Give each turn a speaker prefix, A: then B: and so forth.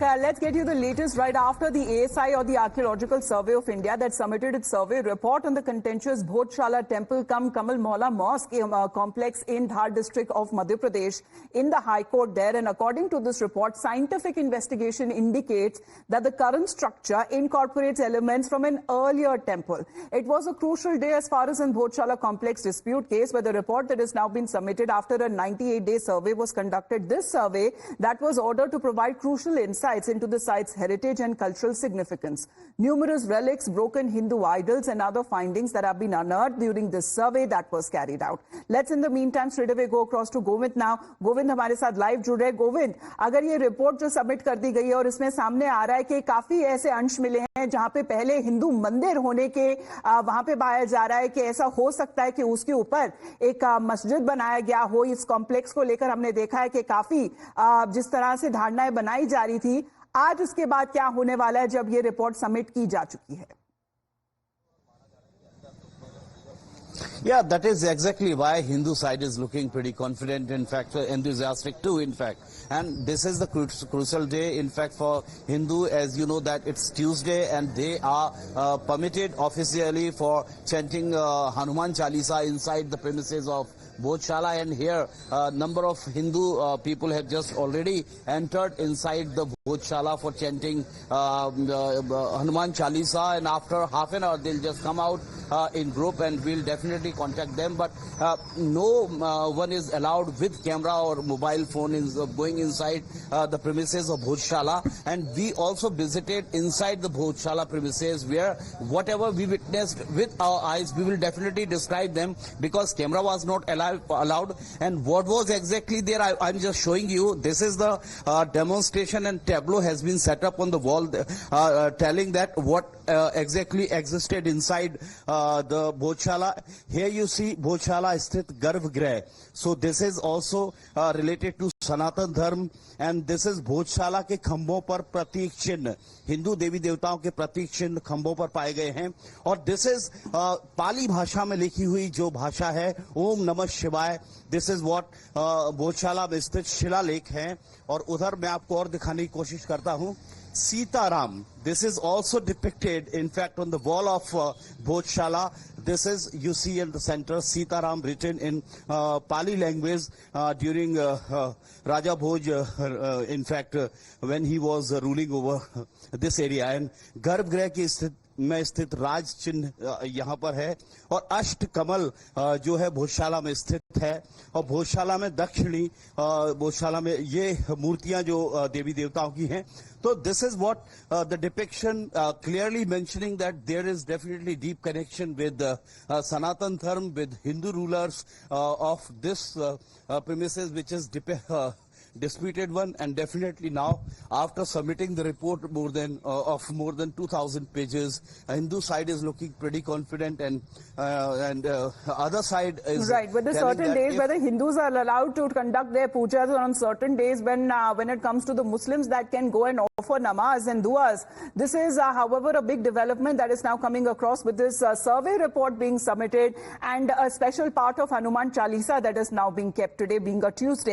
A: Let's get you the latest right after the ASI or the Archaeological Survey of India that submitted its survey report on the contentious Bhojshala Temple cum Kamal Mohalla Mosque complex in Dhar district of Madhya Pradesh in the High Court there. And according to this report, scientific investigation indicates that the current structure incorporates elements from an earlier temple. It was a crucial day as far as in Bhojshala complex dispute case, where the report that has now been submitted after a 98-day survey was conducted. This survey that was ordered to provide crucial insights into the site's heritage and cultural significance. Numerous relics, broken Hindu idols and other findings that have been unearthed during this survey that was carried out. Let's in the meantime straight away go across to Govind now. Govind हमारे साथ live जुड़ रहे हैं. गोविंद, अगर ये report जो submit कर दी गई है और इसमें सामने आ रहा है कि काफी ऐसे अंश मिले हैं जहां पे पहले हिंदू मंदिर होने के वहां पे पाया जा रहा है कि ऐसा हो सकता है कि उसके ऊपर एक मस्जिद बनाया गया हो. इस कॉम्प्लेक्स को लेकर हमने देखा है कि काफी जिस तरह से धारणाएं बनाई जा रही थी, आज उसके बाद क्या होने वाला है जब ये रिपोर्ट सबमिट की जा चुकी है?
B: Yeah, that is exactly why Hindu side is looking pretty confident, in fact, enthusiastic too, in fact. And this is the crucial day, in fact, for Hindu, as you know that it's Tuesday and they are permitted officially for chanting Hanuman Chalisa inside the premises of Bhojshala. And here a number of Hindu people have just already entered inside the Bhojshala for chanting Hanuman Chalisa, and after half an hour they'll just come out in group and we'll definitely contact them. But no one is allowed with camera or mobile phone going inside the premises of Bhojshala. And we also visited inside the Bhojshala premises, where whatever we witnessed with our eyes, we will definitely describe them, because camera was not allowed. And what was exactly there, I'm just showing you. This is the demonstration, and tableau has been set up on the wall telling that what exactly existed inside the Bhojshala. Here you see Bhojshala Sthit Garbhagriha. So this is also related to Sanatan Dharma, and this is Bhojshala के खंभों पर प्रतीक चिन्ह, हिंदू देवी देवताओं के प्रतीक चिन्ह खंभों पर पाए गए हैं. और दिस इज पाली भाषा में लिखी हुई जो भाषा है, ओम नमः शिवाय. दिस इज व्हाट भोजशाला में स्थित शिलालेख है. और उधर मैं आपको और दिखाने की कोशिश करता हूं, Sitaram. This is also depicted, in fact, on the wall of Bhojshala. This is, you see in the center, Sitaram written in Pali language during Raja Bhoj, in fact, when he was ruling over this area. And Garbhagriha की में स्थित राज चिन्ह यहाँ पर है. और अष्ट कमल जो है भोजशाला में स्थित है. और भोजशाला में दक्षिणी भोजशाला में ये मूर्तियां जो देवी देवताओं की हैं. So this is what the depiction clearly mentioning that there is definitely deep connection with Sanatan Dharma, with Hindu rulers of this premises, which is disputed one. And definitely now, after submitting the report of more than 2,000 pages, Hindu side is looking pretty confident, and other side is
A: right. But the certain days where the Hindus are allowed to conduct their pujas, on certain days when it comes to the Muslims that can go and offer namaz and duas. This is, however, a big development that is now coming across with this survey report being submitted, and a special part of Hanuman Chalisa that is now being kept today, being a Tuesday.